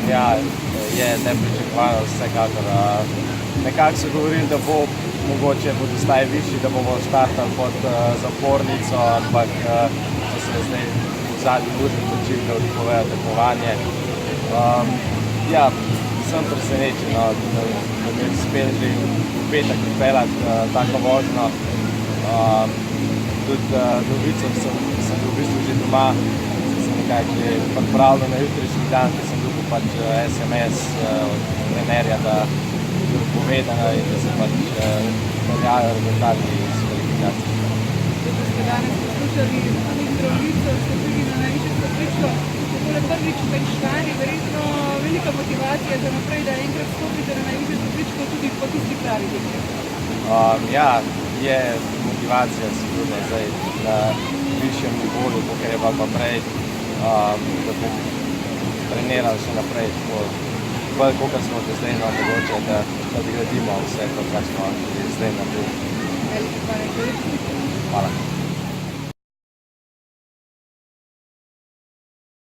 Ja, je nepričakovano vsekakor. Nekako so govorili, da bo mogoče bodo zdaj višji, da bomo štartali pod zapornico, ampak so se zdaj v zadnji uri odločili, da odpovejo tekmovanje. Ja, sem presenečen, da bi uspeli že v petek pripeljati tako vožnjo. Tudi novico sem bil v bistvu že doma, sem nekako že pripravljal na jutrišnji dan, ker sem dobil pač SMS od trenerja, da je povedana in da se pač veljajo rezultati iz kvalifikacije. Da ste danes poslušali tudi Zdravljico, ste tudi na najvišjem stopničku. Takole prvič med člani, verjetno velika motivacija za naprej, da enkrat stopite na najvišjem stopničku tudi po tisti pravi tekmi. Ja, je motivacija sigurno zdaj na višjem nivoju, kakor je pa prej, da bom treniral še naprej tako, kakor smo že zdaj mogoče, da gradimo vse to, kar smo že zdaj naredili. Hvala. Hvala.